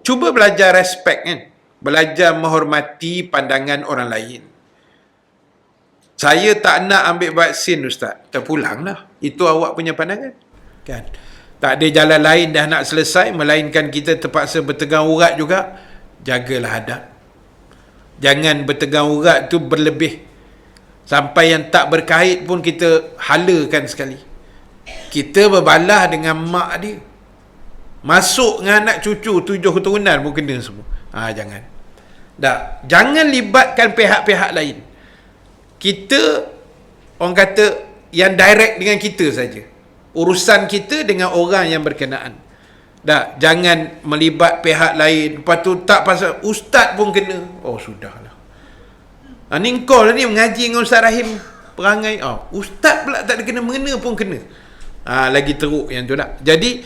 Cuba belajar respect kan. Belajar menghormati pandangan orang lain. Saya tak nak ambil vaksin Ustaz. Terpulanglah. Itu awak punya pandangan. Kan? Tak ada jalan lain dah nak selesai, melainkan kita terpaksa bertegang urat juga. Jagalah adab. Jangan bertegang urat tu berlebih. Sampai yang tak berkait pun kita halakan sekali. Kita berbalah dengan mak dia. Masuk dengan anak cucu 7 keturunan pun kena semua. Jangan. Jangan libatkan pihak-pihak lain. Kita, orang kata, yang direct dengan kita saja. Urusan kita dengan orang yang berkenaan. Jangan melibat pihak lain. Lepas tu tak pasal ustaz pun kena. Sudahlah. Ni kau lah ni mengaji dengan Ustaz Rahim perangai. Ustaz pula tak ada kena-mengena pun kena. Lagi teruk yang tu lah. Jadi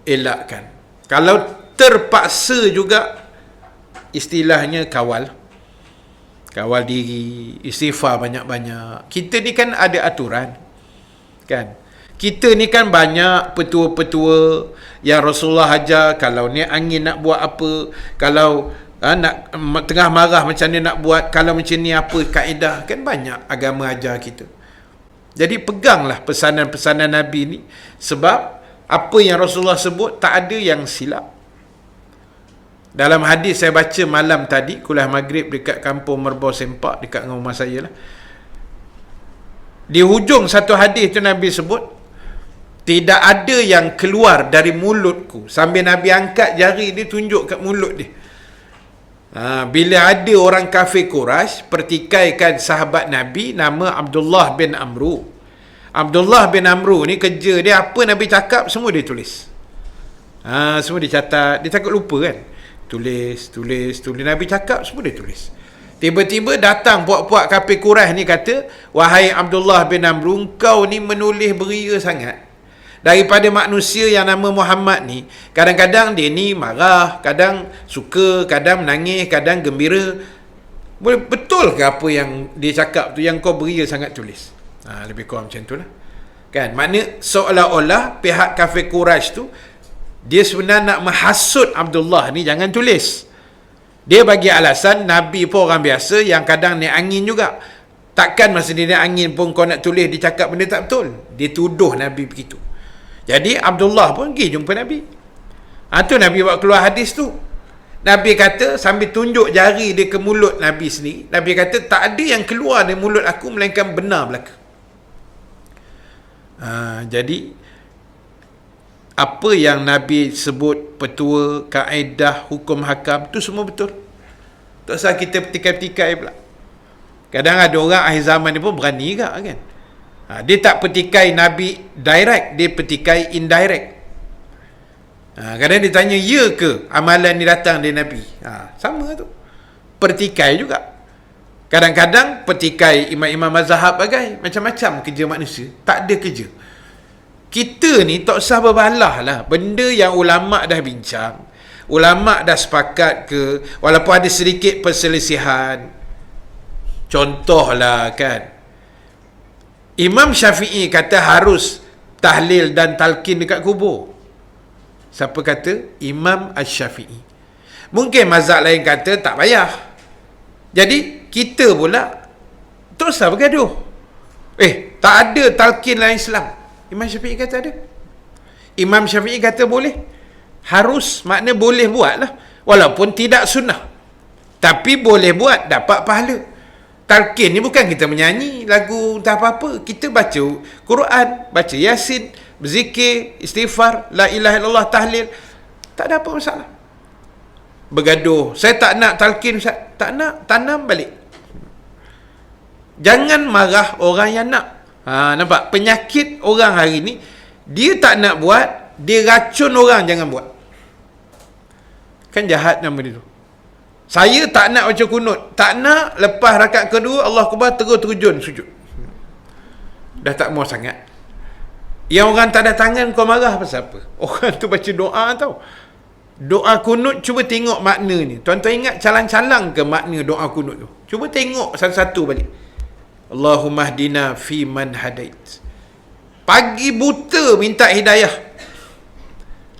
elakkan. Kalau terpaksa juga, istilahnya kawal diri, istighfar banyak-banyak. Kita ni kan ada aturan, kan? Kita ni kan banyak petua-petua yang Rasulullah ajar. Kalau ni angin nak buat apa, kalau nak tengah marah macam ni nak buat, kalau macam ni apa kaedah, kan banyak agama ajar kita. Jadi peganglah pesanan-pesanan Nabi ni, sebab apa yang Rasulullah sebut tak ada yang silap. Dalam hadis saya baca malam tadi, kuliah maghrib dekat kampung Merbau Sempak, dekat dengan rumah saya lah. Di hujung satu hadis tu Nabi sebut, tidak ada yang keluar dari mulutku, sambil Nabi angkat jari dia tunjuk kat mulut dia. Bila ada orang kafir Quraisy pertikaikan sahabat Nabi nama Abdullah bin Amru. Abdullah bin Amru ni kerja dia, apa Nabi cakap semua dia tulis. Semua dia catat. Dia takut lupa kan. Tulis. Nabi cakap semua dia tulis. Tiba-tiba datang puak-puak kafir Quraisy ni kata, wahai Abdullah bin Amru, kau ni menulis beria sangat. Daripada manusia yang nama Muhammad ni, kadang-kadang dia ni marah, kadang suka, kadang menangis, kadang gembira. Betul ke apa yang dia cakap tu, yang kau beria sangat tulis? Lebih kurang macam tu lah. Kan? Makna seolah-olah pihak kafir Quraisy tu, dia sebenarnya nak menghasut Abdullah ni jangan tulis. Dia bagi alasan Nabi pun orang biasa yang kadang naik angin juga. Takkan masa dia naik angin pun kau nak tulis, dia cakap benda tak betul. Dia tuduh Nabi begitu. Jadi Abdullah pun pergi jumpa Nabi. Tu Nabi buat keluar hadis tu. Nabi kata, sambil tunjuk jari dia ke mulut Nabi sendiri, Nabi kata, tak ada yang keluar dari mulut aku melainkan benar belaka. Jadi apa yang Nabi sebut, petua, kaedah, hukum hakam, tu semua betul. Tak usah kita petikai-petikai pula. Kadang ada orang akhir zaman ni pun berani juga kan. Dia tak petikai Nabi direct, dia petikai indirect. Kadang dia tanya, ya ke amalan ni datang dari Nabi? Sama tu. Petikai juga. Kadang-kadang petikai imam-imam mazhab bagai. Macam-macam kerja manusia. Tak ada kerja. Kita ni tak usah berbalah lah. Benda yang ulama' dah bincang, ulama' dah sepakat ke, walaupun ada sedikit perselisihan. Contohlah kan, Imam Syafi'i kata harus tahlil dan talqin dekat kubur. Siapa kata? Imam Asy-Syafi'i. Mungkin mazhab lain kata tak payah. Jadi kita pula tak usah bergaduh. Tak ada talqin dalam Islam. Imam Syafi'i kata ada. Imam Syafi'i kata boleh. Harus, makna boleh buat lah. Walaupun tidak sunnah, tapi boleh buat, dapat pahala. Talqin ni bukan kita menyanyi lagu entah apa-apa. Kita baca Quran, baca Yasin, berzikir, istighfar, la ilaha illallah, tahlil. Tak ada apa masalah. Bergaduh, saya tak nak talqin, tak nak, tanam balik. Jangan marah orang yang nak. Nampak? Penyakit orang hari ni, dia tak nak buat, dia racun orang jangan buat. Kan jahat nama dia tu. Saya tak nak baca kunut, tak nak, lepas rakaat kedua Allah Akbar terus terjun sujud. Dah tak mau sangat. Yang orang tak ada tangan kau marah pasal apa? Orang tu baca doa tau. Doa kunut, cuba tengok makna ni. Tuan-tuan ingat calang-calang ke makna doa kunut tu? Cuba tengok satu-satu balik. Allahumma hdina fi man hadait. Pagi buta minta hidayah.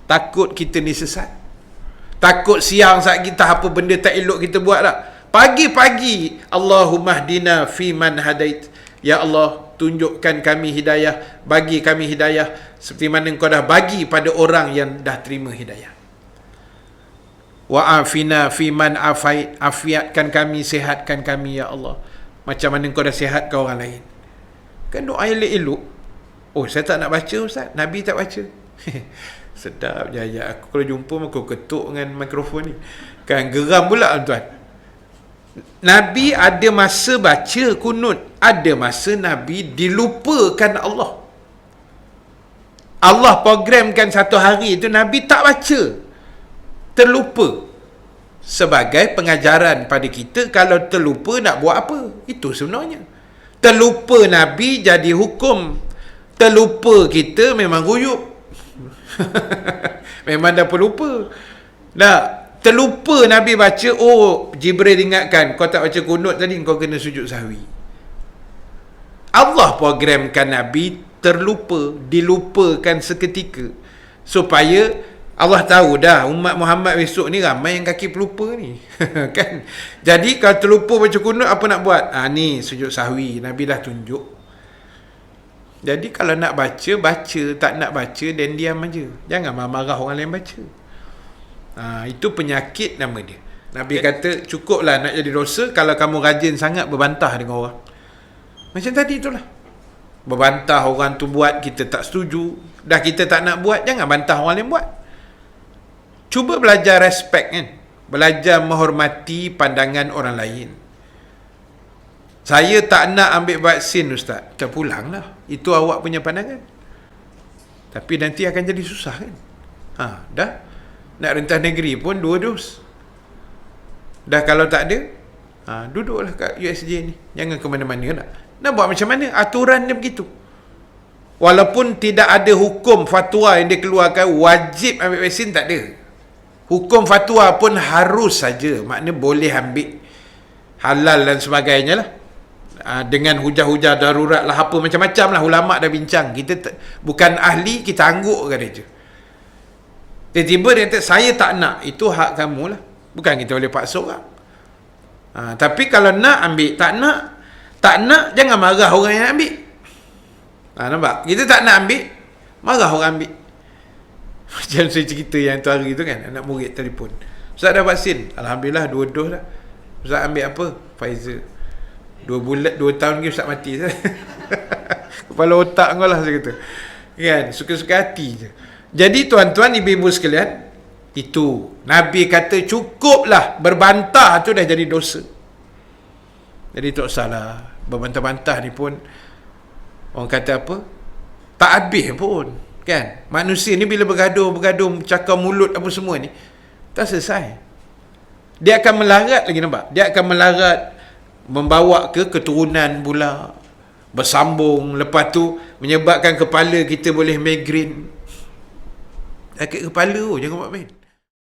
Takut kita ni sesat. takut siang saat kita apa benda tak elok kita buat tak. Pagi-pagi, Allahumma hdina fi man hadait. Ya Allah, tunjukkan kami hidayah, bagi kami hidayah seperti mana Engkau dah bagi pada orang yang dah terima hidayah. Wa afina fi man afait, afiatkan kami, sihatkan kami ya Allah, macam mana Engkau dah sihatkan orang lain. Kan doa elok-elok. Oh, saya tak nak baca Ustaz, Nabi tak baca. Sedap je ayat. Aku kalau jumpa aku ketuk dengan mikrofon ni. Kan geram pula tuan. Nabi ada masa baca kunut, ada masa Nabi dilupakan Allah. Allah programkan satu hari itu Nabi tak baca, terlupa. Sebagai pengajaran pada kita, kalau terlupa nak buat apa? Itu sebenarnya. Terlupa Nabi jadi hukum. Terlupa kita memang guyup. Memang dah pelupa. Dah terlupa Nabi baca, oh Jibril ingatkan, kau tak baca kunut tadi, kau kena sujud sahwi. Allah programkan Nabi terlupa, dilupakan seketika, supaya Allah tahu dah umat Muhammad besok ni ramai yang kaki pelupa ni. Kan? Jadi kalau terlupa baca kunut, apa nak buat? Ni sujud sahwi, Nabi dah tunjuk. Jadi kalau nak baca, baca. Tak nak baca, dan diam aja. Jangan marah orang lain baca. Itu penyakit nama dia. Nabi kata, cukuplah nak jadi dosa kalau kamu rajin sangat berbantah dengan orang. Macam tadi itulah. Berbantah orang tu buat, kita tak setuju. Dah kita tak nak buat, jangan bantah orang lain buat. Cuba belajar respect kan. Belajar menghormati pandangan orang lain. Saya tak nak ambil vaksin Ustaz. Terpulanglah. Itu awak punya pandangan. Tapi nanti akan jadi susah kan. Dah. Nak rentas negeri pun 2 dos. Dah kalau tak ada, duduklah kat USJ ni. Jangan ke mana-mana nak. Nak buat macam mana? Aturan dia begitu. Walaupun tidak ada hukum fatwa yang dikeluarkan wajib ambil vaksin, tak ada. Hukum fatwa pun harus saja. Maknanya boleh ambil. Halal dan sebagainya lah. Dengan hujah-hujah darurat lah, apa macam-macam lah ulama' dah bincang. Kita bukan ahli, kita angguk kata je. Tiba-tiba dia kata saya tak nak, itu hak kamu lah, bukan kita boleh paksa orang. Tapi kalau nak ambil, tak nak jangan marah orang yang ambil. Nampak? Kita tak nak ambil, marah orang ambil. Macam saya cerita yang tu hari tu kan, anak murid telefon, Ustaz dah vaksin? Alhamdulillah 2 dos dah. Ustaz ambil apa? Pfizer. 2 tahun lagi Ustaz mati. Kepala otak kau lah, saya kata. Kan? Suka-suka hati je. Jadi tuan-tuan, ibu-ibu sekalian, itu Nabi kata cukuplah, berbantah tu dah jadi dosa. Jadi tak salah. Berbantah-bantah ni pun, orang kata apa? Tak habis pun. Kan? Manusia ni bila bergaduh, cakap mulut apa semua ni, tak selesai. Dia akan melarat lagi, nampak? Dia akan melarat, membawa ke keturunan pula, bersambung, lepas tu menyebabkan kepala kita boleh migraine. Sakit kepala, jangan buat main.